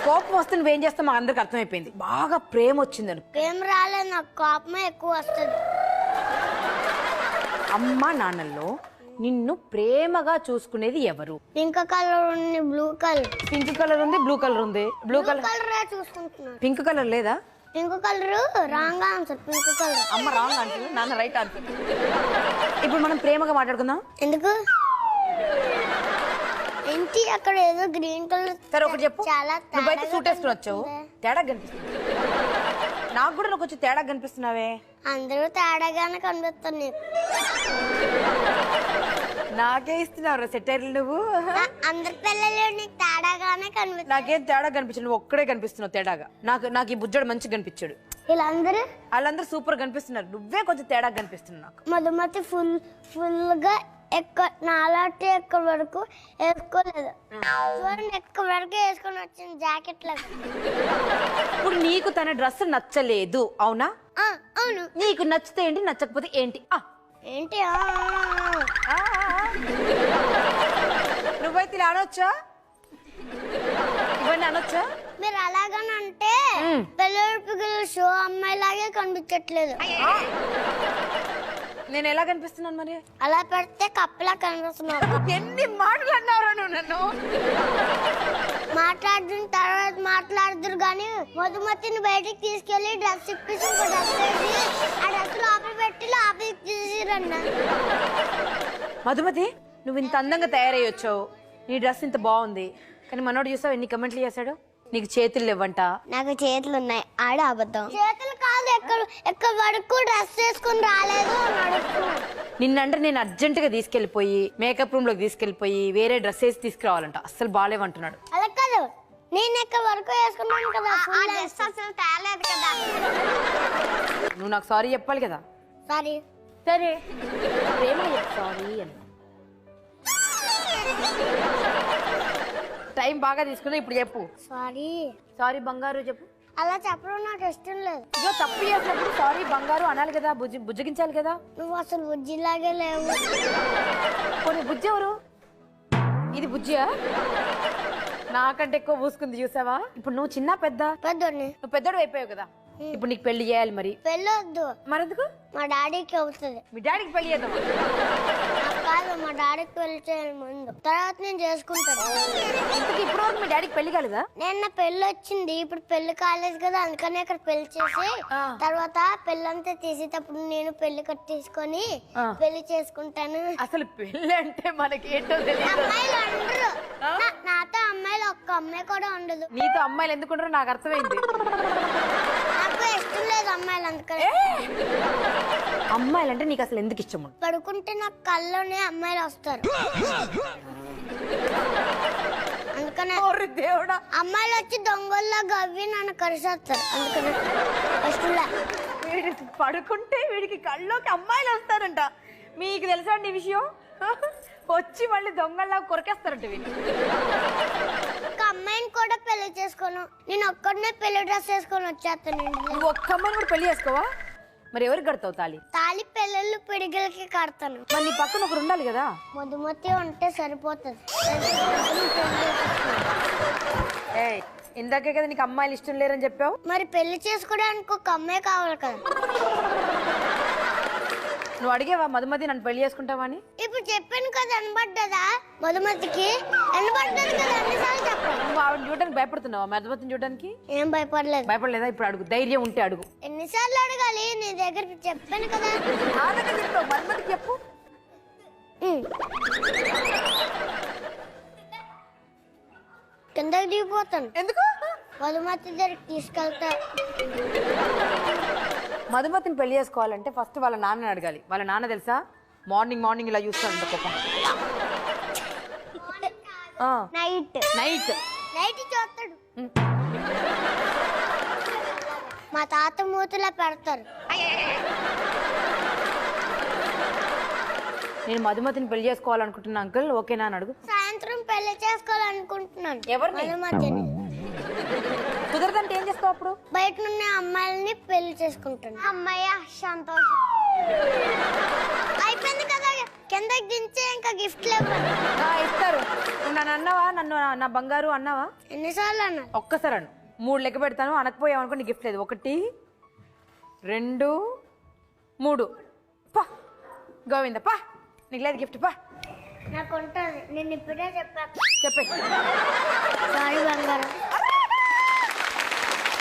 కోపం వస్తే నువ్వేం చేస్తావు మాకు అందరికి అర్థమైపోయింది. బాగా ప్రేమ వచ్చిందని. ప్రేమ రాలేదు, నాకు కోపమే ఎక్కువ వస్తుంది. అమ్మా నాన్నల్లో నిన్ను ప్రేమగా చూసుకునేది ఎవరు? పింక్ కలర్ ఉంది, బ్లూ కలర్. పింక్ కలర్ ఉంది, బ్లూ కలర్ ఉంది. బ్లూ కలర్ చూసుకుంటున్నాను. పింక్ కలర్ లేదా? Pink colour wrong answer. Pink colour. అమ్మ రాంగ్ ఆన్సర్, నాన్న రైట్ ఆన్సర్. ఇప్పుడు మనం ప్రేమగా మాట్లాడుకుందాం. ఎందుకు ఏంటి అక్కడ ఏదో గ్రీన్ కలర్? సరే ఒకటి చెప్పు. చాలా నువ్వైతే సూట్ వేసుకుని వచ్చావు, తేడా కనిపిస్తుంది. నాకు కూడా నువ్వు కొంచెం తేడా కనిపిస్తున్నావే. అందరూ తేడాగానే కనిపిస్తాను నీకు. నాకే ఇస్తున్నావు సెటైర్లు నువ్వు. అందరి పిల్లలు నీకు తేడాగానే కనిపిస్తారు. నాకేం తేడా కనిపించదు, నువ్వు ఒక్కడే కనిపిస్తున్నావు తేడాగా. నాకు ఈ బుజ్జోడు మంచిగా కనిపించాడు. వాళ్ళందరూ సూపర్ కనిపిస్తున్నారు, నువ్వే కొంచెం తేడా కనిపిస్తున్నావు నాకు. మధుమతి ఫుల్ గా నాలాంటి ఎక్కడి వరకు వేసుకోలేదు. చూడండి ఎక్కడి వరకు వేసుకొని వచ్చింది జాకెట్ లాగా. ఇప్పుడు నీకు తన డ్రెస్ నచ్చలేదు అవునా? అవును. నీకు నచ్చితే ఏంటి, నచ్చకపోతే ఏంటి? ఏంటి నువ్వైతే ఇలా అనొచ్చా? ఇవన్నీ అనొచ్చా? మీరు అలాగనంటే పిల్లలు పిల్లలు షో అమ్మాయిలాగే కనిపించట్లేదు. నేను ఎలా కనిపిస్తున్నాను మరి? అలా పెడితే కప్పలా కనిపిస్తున్నావు. ఎన్ని మాటలు అన్నావు నువ్వు నన్ను? మాట్లాడిన తర్వాత మాట్లాడుదురు గాని మధుమతిని బయటికి తీసుకెళ్లి డ్రెస్ ఇప్పేసి ఇంకో డ్రెస్ వేసి ఆ డ్రెస్ లోపల పెట్టి లోపలికి తీసిరన్న. మధుమతి నువ్వు ఇంత అందంగా తయారయ్యొచ్చావు, నీ డ్రెస్ ఇంత బాగుంది, కానీ మనోడు చూసావు ఎన్ని కమెంట్లు చేశాడు. నీకు చేతులు లేవంట. నాకు చేతులు ఉన్నాయి, ఆడ అబద్ధం. చేతులు కాదు, ఎక్కడ వరకు డ్రెస్ వేసుకుని రాలేదు. నిన్నంటే నేను అర్జెంట్ గా తీసుకెళ్లిపోయి మేకప్ రూమ్ లోకి తీసుకెళ్లిపోయి వేరే డ్రెస్ వేసి తీసుకురావాలంట. అస్సలు బాలేవంటున్నాడు. అలా కాదు, నేను ఎక్కడ వరకు వేసుకున్నాను కదా, అసలు తేలేదు కదా. నువ్వు నాకు సారీ చెప్పాలి కదా. సారీ. సరే ప్రేమ సారీ అని. టైం బాగా తీసుకున్నా, ఇప్పుడు చెప్పు. సారీ బంగారు చెప్పు. అలా చెప్పడం నాకు ఇష్టం లేదు. ఇదో తప్పు చేసినప్పుడు సారీ బంగారు అనాలి కదా, బుజ్జగించాలి కదా. నువ్వు అసలు బుజ్జిలాగే లేవు. కొన్ని బుజ్జి ఎవరు? ఇది బుజ్జియా? నాకంటే ఎక్కువ పూసుకుంది చూసావా. ఇప్పుడు నువ్వు చిన్న పెద్ద? పెద్దోడిని. నువ్వు పెద్దోడు అయిపోయావు కదా, ఇప్పుడు నీకు పెళ్లి చేయాలి. మరి పెళ్ళి వద్దు. మరెందుకు? మా డాడీకి అవుతుంది. మీ డాడీకి పెళ్లి చేద్దాం. కాదు, మా డాడీకి పెళ్లి చేయాలి ముందు, తర్వాత నేను చేసుకుంటాను. ఇప్పుడు వరకు మీ డాడీకి పెళ్లి కాలేదా? నిన్న పెళ్లి వచ్చింది, ఇప్పుడు పెళ్లి కాలేదు కదా, అందుకని అక్కడ పెళ్లి చేసి తర్వాత పెళ్ళంతా తీసేటప్పుడు నేను పెళ్లి కట్టేసుకొని పెళ్లి చేసుకుంటాను. అసలు పెళ్లి అంటే మనకి ఏంటో తెలియదు. అమ్మాయిలు ఉండరు నాతో, అమ్మాయిలు ఒక్క అమ్మాయి కూడా ఉండదు. నీతో అమ్మాయిలు ఎందుకుంటారో నాకు అర్థమైంది. నాకు ఇష్టం లేదు అమ్మాయిలు, అందుకని. అమ్మాయిలు అంటే నీకు అసలు ఎందుకు ఇష్టం? పడుకుంటే నాకు కల్లోనే అమ్మాయిలు వస్తారు, అందుకనే. దేవుడా, అమ్మాయిలు వచ్చి దొంగల్లో గవ్వి నన్ను కరిసేస్తారు, అందుకని ఇష్టం లేదు. వీడి పడుకుంటే వీడికి కళ్ళలోకి అమ్మాయిలు వస్తారంట. మీకు తెలుసా అండి ఈ విషయం? వచ్చి మళ్ళీ దొంగల్లా కొరికేస్తారంట వీళ్ళు. ఒక అమ్మాయిని కూడా పెళ్లి చేసుకోను, నేను ఒక్కడనే పెళ్లి డ్రెస్ వేసుకొని వచ్చేస్తాను. నువ్వు ఒక్క అమ్మాయిని కూడా పెళ్లి చేసుకోవా? మరి ఎవరికి కడతావు తాళి? తాళి పెళ్ళిళ్ళు పిడిగిలకి కడతాను. మరి నీ పక్కన ఒకరు ఉండాలి కదా. మధుమతి ఉంటే సరిపోతుంది. ఇందాకే కదా నీకు అమ్మాయిలు ఇష్టం లేరని చెప్పావు. మరి పెళ్లి చేసుకోవడానికి ఒక అమ్మాయి కావాలి కదా. నువ్వు అడిగేవా మధుమతి నన్ను పెళ్లి చేసుకుంటావా అని? ఇప్పుడు చెప్పాను కదా, అనబడ్డదా మధుమతికి? అనబడ్డది కదా, అన్నిసార్లు చెప్పాను. నువ్వు ఆవిడ చూడడానికి భయపడుతున్నావా? మధుమతిని చూడడానికి ఏం భయపడలేదు. భయపడలేదా? ఇప్పుడు అడుగు, ధైర్యం ఉంటే అడుగు. ఎన్నిసార్లు అడగాలి? నీ దగ్గర చెప్పాను కదా. మధుమతికి చెప్పు. కిందకి దిగిపోతాను. ఎందుకు? మధుమతి దగ్గరికి తీసుకెళ్తా. మధుమతిని పెళ్లి చేసుకోవాలంటే ఫస్ట్ వాళ్ళ నాన్నని అడగాలి. వాళ్ళ నాన్న తెలుసా, మార్నింగ్ ఇలా చూస్తాడు కోపం. నైట్ చూస్తాడు. మా తాత మూతిలా పెడతారు. నేను మధుమతిని పెళ్లి చేసుకోవాలనుకుంటున్నా అంకుల్, ఓకేనా అని అడుగు. సాయంత్రం పెళ్లి చేసుకోవాలనుకుంటున్నాను. ఎవరిని? మధుమతిని. కుదరదంటే ఏం చేస్తావు అప్పుడు? బయట ఉన్న అమ్మాయిల్ని పెళ్లి చేసుకుంటాను. అమ్మాయి సంతోషం అయిపోయింది కదా. కిందకి దించే ఇంకా గిఫ్ట్లు ఇవ్వండి. ఇస్తారు. నువ్వు నన్ను అన్నావా? నన్ను నా బంగారు అన్నావా? ఎన్నిసార్లు అన్నా? ఒక్కసారి అను. 3 లెక్క పెడతాను. అనకపోయావు అనుకో నీ గిఫ్ట్ లేదు. 1 2 3 పా గోవింద పా, నీకు లేదు గిఫ్ట్ పా. నాకు ఉంటుంది, నేను ఇప్పుడే చెప్పాను. చెప్పే